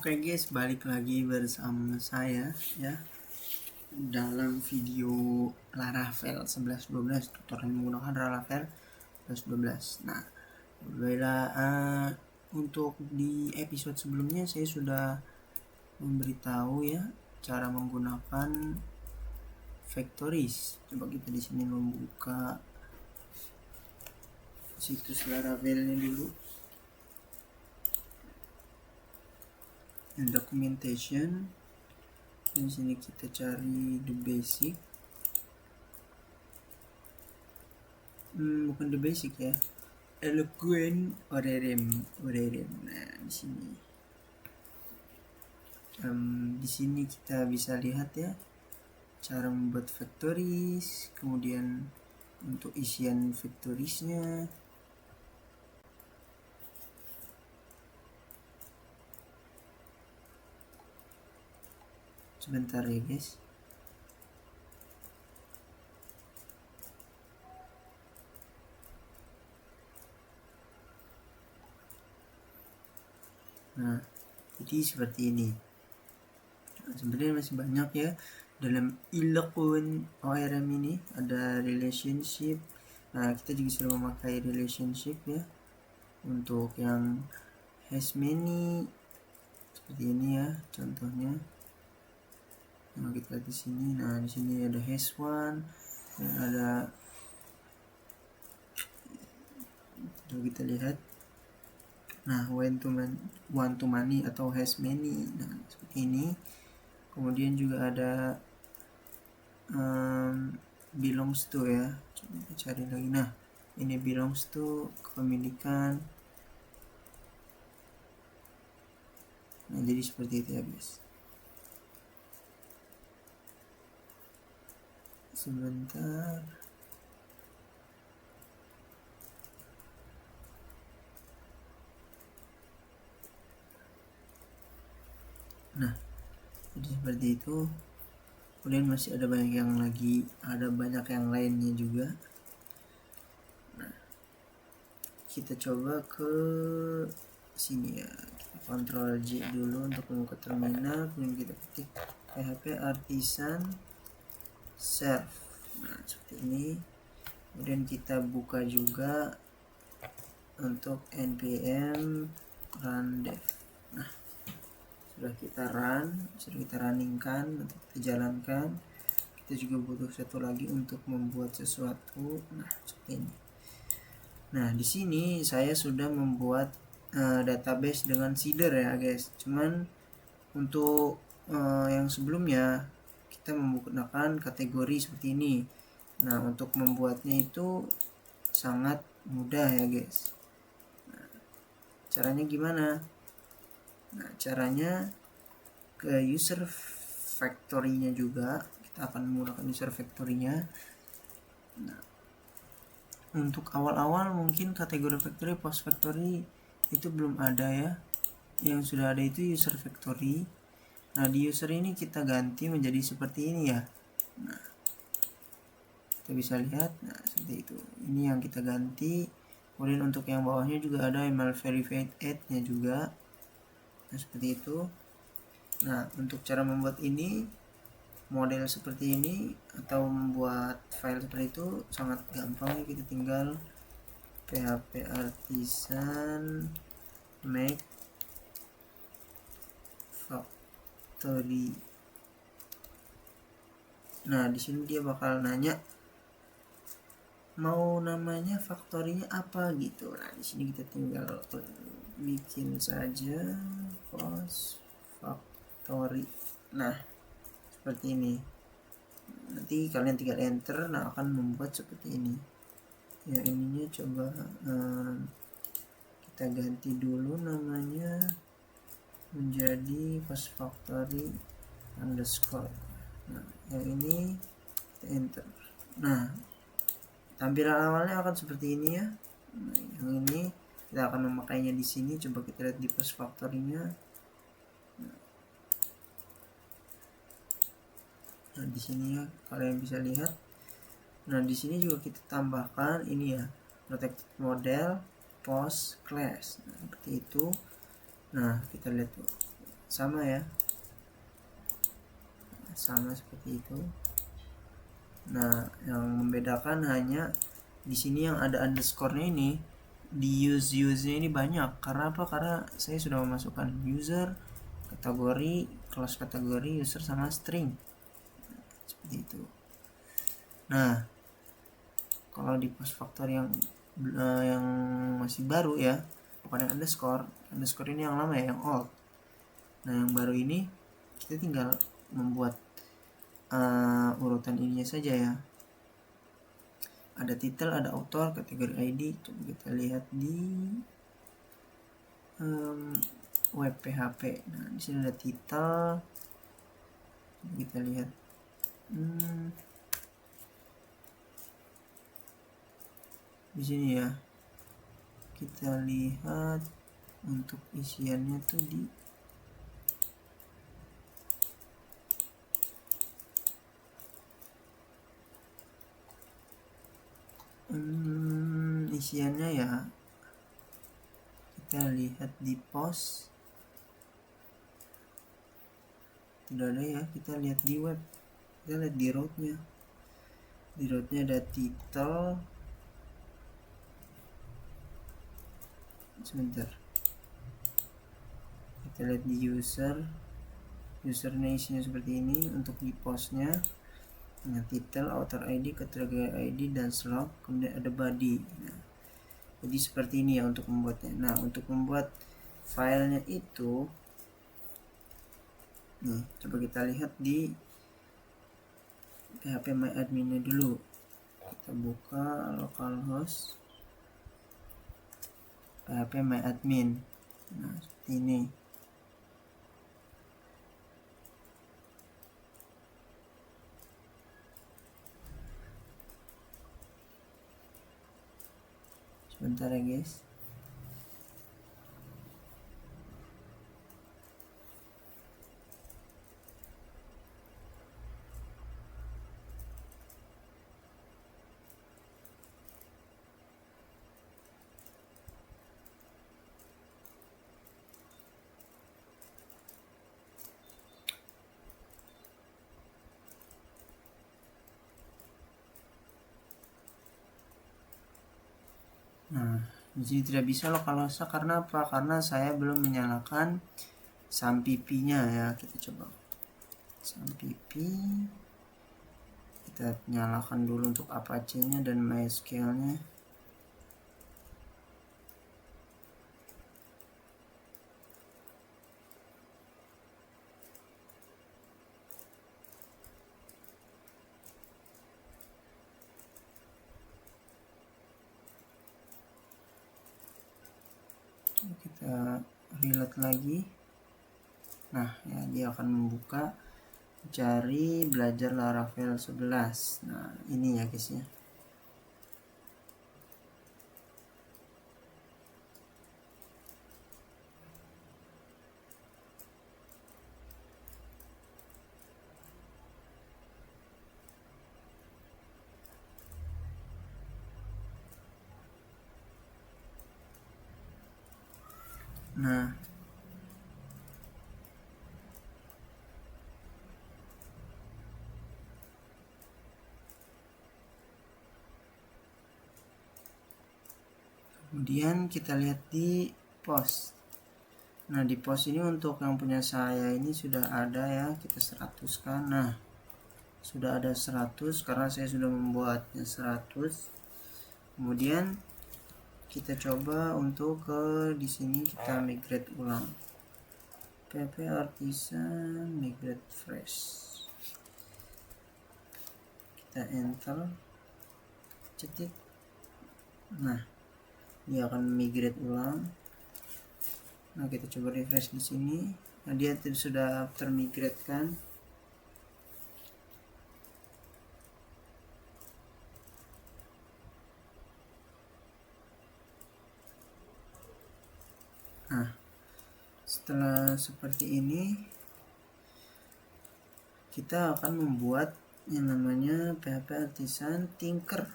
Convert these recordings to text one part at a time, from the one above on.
Oke guys, balik lagi bersama saya ya dalam video Laravel 11.12, tutorial menggunakan Laravel 11.12. Nah, untuk di episode sebelumnya saya sudah memberitahu ya cara menggunakan factories. Coba kita di sini membuka situs Laravelnya dulu. Documentation. Di sini kita cari the basic. Bukan the basic ya. Eloquent ORM. Nah, di sini. Di sini kita bisa lihat ya cara membuat factories, kemudian untuk isian factoriesnya. Sebentar ya guys. Nah, jadi seperti ini. Nah, sebenarnya masih banyak ya dalam Eloquent ORM ini. Ada relationship. Nah, kita juga sudah memakai relationship ya untuk yang has many seperti ini ya contohnya. Nah, kita lihat di sini. Nah, di sini ada has one dan ada, coba kita lihat. Nah, one to many atau has many. Nah, seperti ini. Kemudian juga ada belongs to ya. Coba kita cari lagi. Nah, ini belongs to kepemilikan. Nah, jadi seperti itu ya guys. Sebentar. Nah, jadi seperti itu. Kemudian masih ada banyak yang lainnya juga. Nah, kita coba ke sini ya. Kita Ctrl J dulu untuk membuka terminal. Kemudian kita ketik php artisan serve. Nah, seperti ini. Kemudian kita buka juga untuk npm run dev. Nah, sudah kita runningkan, untuk kita jalankan. Kita juga butuh satu lagi untuk membuat sesuatu. Nah, seperti ini. Nah, di sini saya sudah membuat database dengan seeder ya guys. Cuman untuk yang sebelumnya kita menggunakan kategori seperti ini. Nah, untuk membuatnya itu sangat mudah ya guys. Nah, caranya gimana? Nah, caranya ke user factory-nya juga. Kita akan menggunakan user factory-nya. Nah, untuk awal-awal mungkin kategori factory, post factory itu belum ada ya. Yang sudah ada itu user factory. Nah, di user ini kita ganti menjadi seperti ini ya. Nah, kita bisa lihat. Nah, seperti itu. Ini yang kita ganti. Kemudian untuk yang bawahnya juga ada email verified add-nya juga. Nah, seperti itu. Nah, untuk cara membuat ini, model seperti ini atau membuat file seperti itu sangat gampang. Kita tinggal php artisan make factory. Nah, di sini dia bakal nanya mau namanya factory-nya apa gitu. Nah, di sini kita tinggal bikin saja post factory. Nah, seperti ini. Nanti kalian tinggal enter. Nah, akan membuat seperti ini ya. Ininya coba kita ganti dulu namanya menjadi post factory underscore. Nah, yang ini kita enter. Nah, tampilan awalnya akan seperti ini ya. Nah, yang ini kita akan memakainya di sini. Coba kita lihat di post factory-nya. Nah, di sini ya kalian bisa lihat. Nah, di sini juga kita tambahkan ini ya, protected model post class. Nah, seperti itu. Nah, kita lihat tuh sama ya, sama seperti itu. Nah, yang membedakan hanya di sini yang ada underscore-nya ini, di use-nya ini banyak. Karena apa? Karena saya sudah memasukkan user, kategori, kelas kategori, user sama string. Seperti itu. Nah, kalau di post factor yang masih baru ya, bukan yang underscore ini yang lama ya, yang old. Nah, yang baru ini kita tinggal membuat urutan ininya saja ya. Ada title, ada author, kategori ID. Coba kita lihat di web PHP. Nah, di sini ada title. Coba kita lihat. Di sini ya. Kita lihat untuk isiannya tuh di isiannya ya, kita lihat di post tidak ada ya. Kita lihat di web, kita lihat di rootnya. Di rootnya ada title, sebentar, kita lihat di usernya isinya seperti ini. Untuk di postnya, nah, title, author ID, kategori ID, dan slug. Kemudian ada body. Nah, jadi seperti ini ya untuk membuatnya. Nah, untuk membuat filenya itu, nih, coba kita lihat di PHP My Admin-nya dulu. Kita buka localhost PHP My Admin. Nah, seperti ini. Sebentar ya guys. Nah, di sini tidak bisa localhost karena apa? Karena saya belum menyalakan SAMPP-nya ya. Kita coba SAMPP. Kita nyalakan dulu untuk Apache-nya dan MySQL-nya. Kita reload lagi. Nah, ya, dia akan membuka cari belajar Laravel 11. Nah, ini ya guys ya. Nah, kemudian kita lihat di post. Nah, di post ini untuk yang punya saya ini sudah ada ya, kita 100 kan. Nah, sudah ada 100 karena saya sudah membuatnya 100. Kemudian kita coba untuk ke di sini kita migrate ulang. PHP Artisan migrate fresh. Kita enter, cetik. Nah, dia akan migrate ulang. Nah, kita coba refresh di sini. Nah, dia sudah termigrate kan. Nah, setelah seperti ini, kita akan membuat yang namanya PHP Artisan Tinker.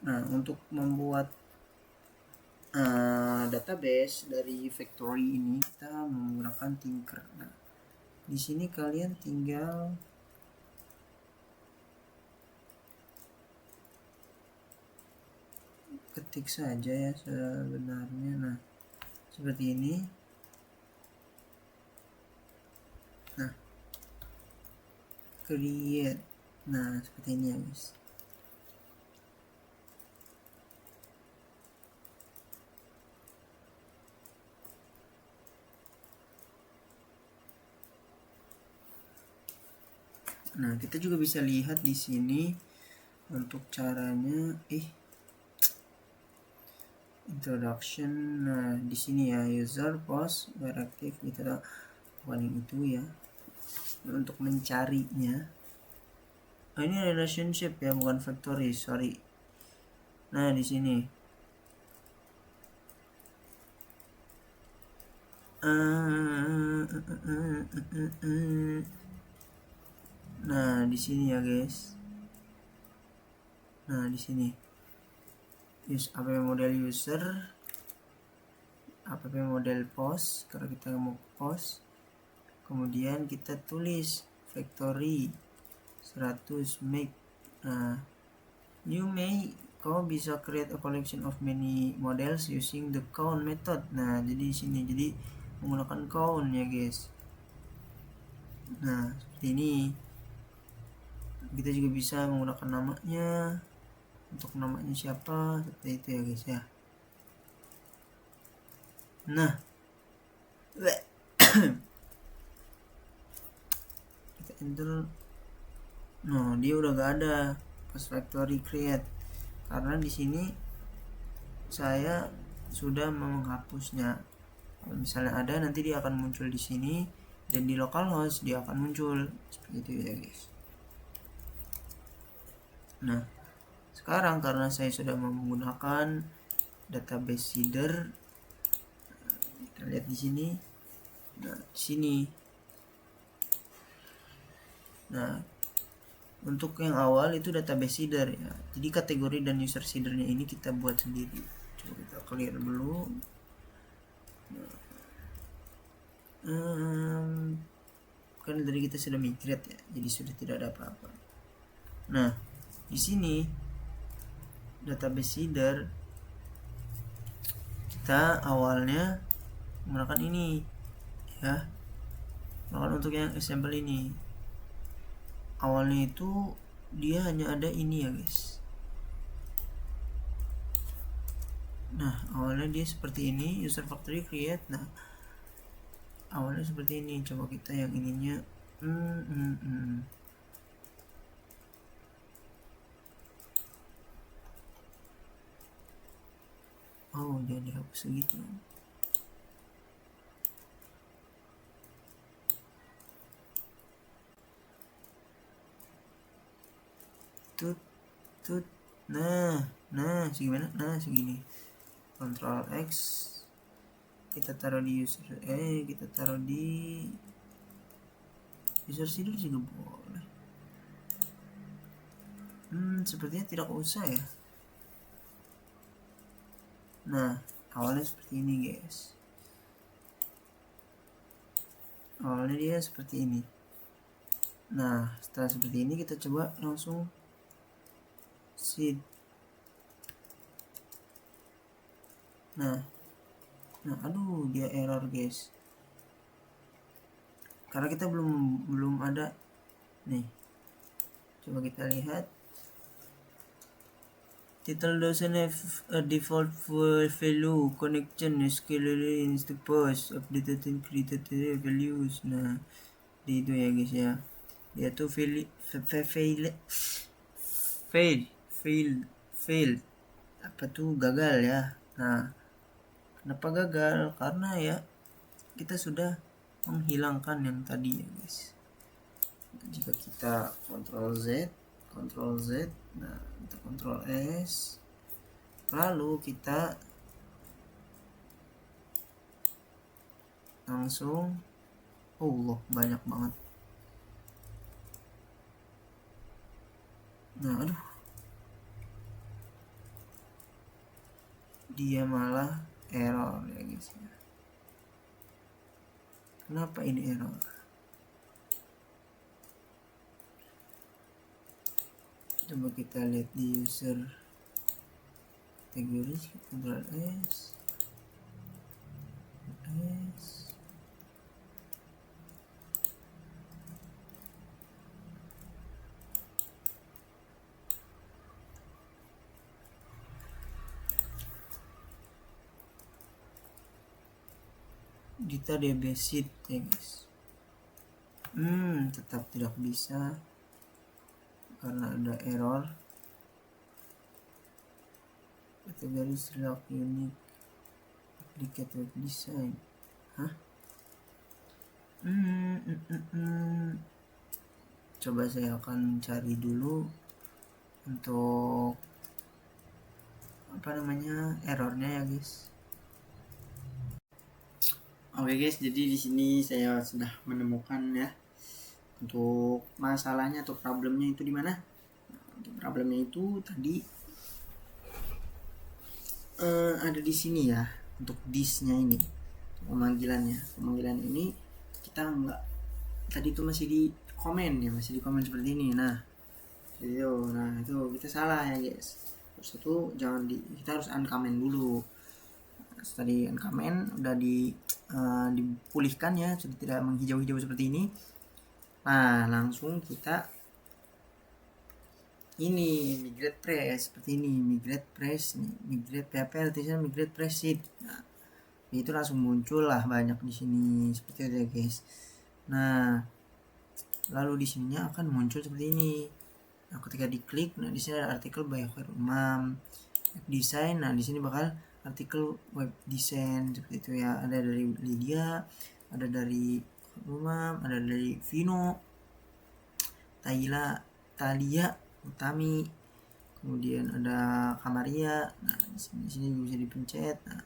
Nah, untuk membuat database dari factory ini kita menggunakan Tinker. Nah, Di sini kalian tinggal ketik saja ya sebenarnya. Nah, seperti ini. Nah, create. Nah, seperti ini ya guys. Nah, kita juga bisa lihat di sini untuk caranya. Introduction. Nah, di sini ya user post where active gitu, bukan yang itu ya. Nah, untuk mencarinya. Oh, ini relationship ya, bukan factory, sorry. Nah, di sini. Nah, di sini ya guys. Nah, di sini use app model user, app model post kalau kita mau post. Kemudian kita tulis factory 100 make. Nah, you may, kau bisa create a collection of many models using the count method. Nah, jadi di sini jadi menggunakan count ya guys. Nah, seperti ini. Kita juga bisa menggunakan namanya. Untuk namanya siapa, seperti itu ya guys ya. Nah, kita enter. Nah, dia udah gak ada pas factory create karena di sini saya sudah menghapusnya. Kalau misalnya ada, nanti dia akan muncul di sini, dan di localhost dia akan muncul seperti itu ya guys. Nah, sekarang karena saya sudah menggunakan database seeder, kita lihat di sini. Nah, di sini. Nah, untuk yang awal itu database seeder ya. Jadi kategori dan user seedernya ini kita buat sendiri. Coba kita clear dulu. Kan dari kita sudah migrate ya, jadi sudah tidak ada apa-apa. Nah, di sini database seeder kita awalnya menggunakan ini ya. Bahkan untuk yang example ini awalnya itu dia hanya ada ini ya guys. Nah, awalnya dia seperti ini, user factory create. Nah, awalnya seperti ini. Coba kita yang ininya oh, jangan dihapus segitu. Tut. Nah, segimana? Nah, segini. Ctrl X, kita taruh di user, kita taruh di user seeder juga boleh. Sepertinya tidak usah ya. Nah, awalnya seperti ini guys. Awalnya dia seperti ini. Nah, setelah seperti ini kita coba langsung seed. Nah, aduh, dia error guys. Karena kita belum ada nih. Coba kita lihat. Title doesn't have a default value. Connection is the post updated and created values. Nah, di itu ya guys ya. Dia tuh fail. Apa tuh gagal ya. Nah, kenapa gagal? Karena ya kita sudah menghilangkan yang tadi ya guys. Jika kita Ctrl Z, nah kita Ctrl S, lalu kita langsung, Allah, banyak banget. Nah, aduh, dia malah error ya guys ya. Kenapa ini error? Coba kita lihat di user kategori, Ctrl S. Kita debesit ya guys. Tetap tidak bisa karena ada error. Kategori select unique duplicate web design. Coba saya akan cari dulu untuk errornya ya guys. Oke guys, jadi di sini saya sudah menemukan ya untuk masalahnya atau problemnya itu di mana. Untuk problemnya itu tadi ada di sini ya, untuk this-nya ini, pemanggilan ini kita enggak, tadi itu masih di komen seperti ini. Nah itu kita salah ya guys. Terus itu kita harus uncomment dulu. Tadi uncomment udah dipulihkan ya, sudah tidak menghijau-hijau seperti ini. Nah langsung kita ini migrate press seperti ini, migrate PHP artisan migrate press sheet. Nah itu langsung muncul lah banyak di sini seperti itu ya guys. Nah lalu di sininya akan muncul seperti ini. Nah ketika diklik, nah di sini ada artikel by Umam web design. Nah di sini bakal artikel web design seperti itu ya. Ada dari Lydia, ada dari Umam, ada dari Vino, Talia, Utami, kemudian ada Kamaria. Nah di sini bisa dipencet. Nah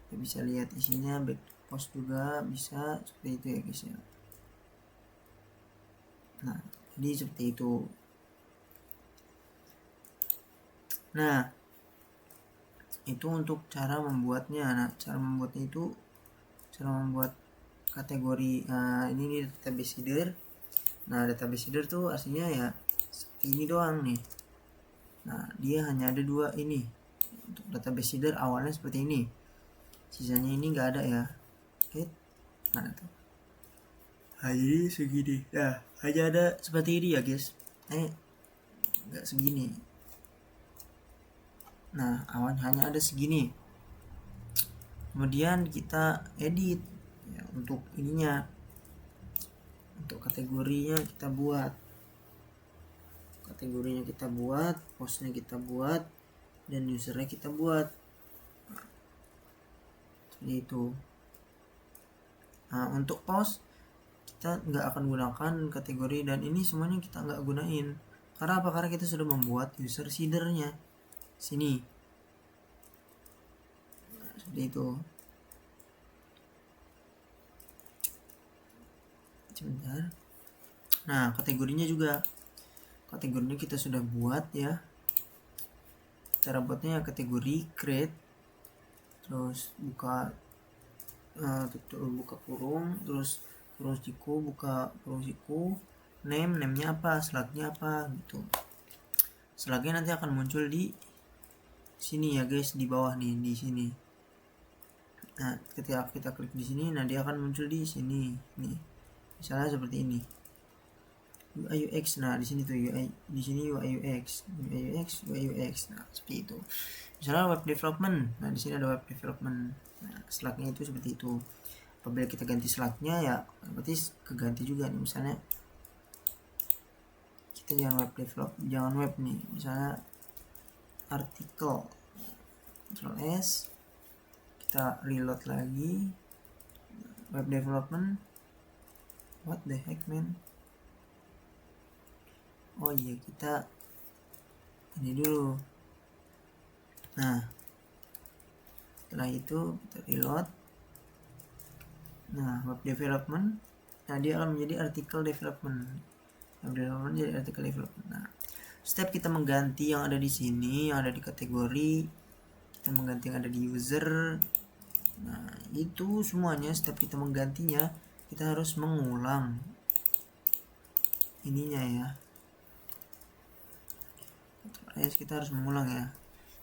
kita bisa lihat isinya, back post juga bisa seperti itu ya guys ya. Nah jadi seperti itu. Nah itu untuk cara membuatnya. Nah cara membuatnya itu membuat kategori. Ini nih database header. Nah database header tuh aslinya ya seperti ini doang nih. Nah dia hanya ada 2 ini. Untuk database header awalnya seperti ini, sisanya ini enggak ada ya. Mana tuh? Jadi segini. Nah hanya ada seperti ini ya guys. Enggak segini. Nah hanya ada segini. Kemudian kita edit ya, untuk ininya, untuk kategorinya kita buat, postnya kita buat, dan usernya kita buat. Nah, seperti itu. Nah untuk post kita nggak akan gunakan kategori, dan ini semuanya kita nggak gunain. Karena apa? Karena kita sudah membuat user seedernya sini. Nah, seperti itu. Sebentar. Nah kategorinya kita sudah buat ya. Cara buatnya kategori create, terus buka kurung, terus kurung siku, buka kurung siku, name-nya apa, slagnya apa gitu. Slagnya nanti akan muncul di sini ya guys, di bawah nih, di sini. Nah ketika kita klik di sini, nah dia akan muncul di sini nih, misalnya seperti ini, UI UX. Nah di sini tuh di sini UI UX. Nah seperti itu. Misalnya web development. Nah di sini ada web development. Nah slagnya itu seperti itu. Apabila kita ganti slagnya ya berarti keganti juga nih. Misalnya kita jangan web nih, misalnya artikel. Ctrl S, kita reload lagi, web development. What the heck man? Oh iya, kita ini dulu. Nah setelah itu kita reload. Nah web development, nah dia akan menjadi artikel development. Web development jadi artikel development. Nah step kita mengganti yang ada di sini, yang ada di kategori, kita mengganti yang ada di user. Nah itu semuanya step kita menggantinya, kita harus mengulang ininya ya. alias kita harus mengulang ya.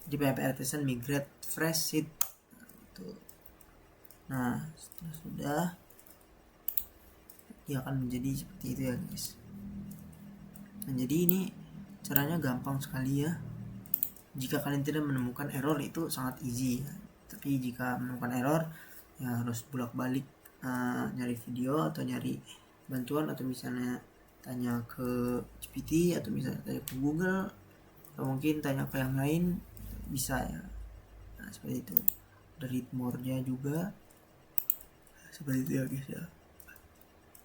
Di PHP Artisan migrate fresh sheet. Nah setelah sudah, dia akan menjadi seperti itu ya guys. Nah jadi ini caranya gampang sekali ya. Jika kalian tidak menemukan error itu sangat easy ya. Tapi jika menemukan error ya harus bolak-balik nyari video atau nyari bantuan, atau misalnya tanya ke GPT, atau misalnya tanya ke Google, atau mungkin tanya ke yang lain bisa ya. Nah seperti itu. Dari more-nya juga seperti itu ya guys ya.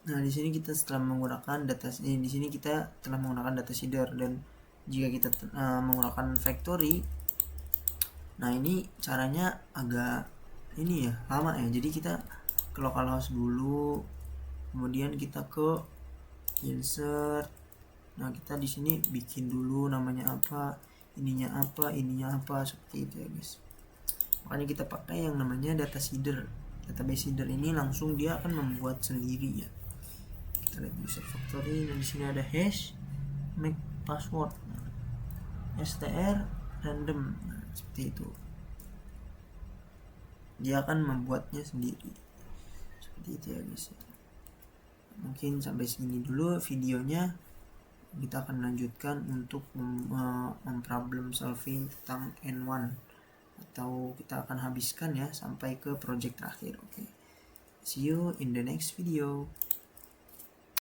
Nah di sini kita setelah menggunakan di sini kita telah menggunakan data seeder, dan jika kita menggunakan factory, nah ini caranya agak ini ya lama ya. Jadi kita ke localhost dulu, kemudian kita ke insert. Nah kita di sini bikin dulu namanya apa, ininya apa, seperti itu ya guys. Makanya kita pakai yang namanya data seeder. Database seeder ini langsung dia akan membuat sendiri ya. Kita lihat user factory, dan di sini ada hash, make password, str, random. Nah, seperti itu. Dia akan membuatnya sendiri. Seperti itu ya guys. Mungkin sampai sini dulu videonya. Kita akan lanjutkan untuk problem solving tentang N1, atau kita akan habiskan ya sampai ke project terakhir. Oke. See you in the next video.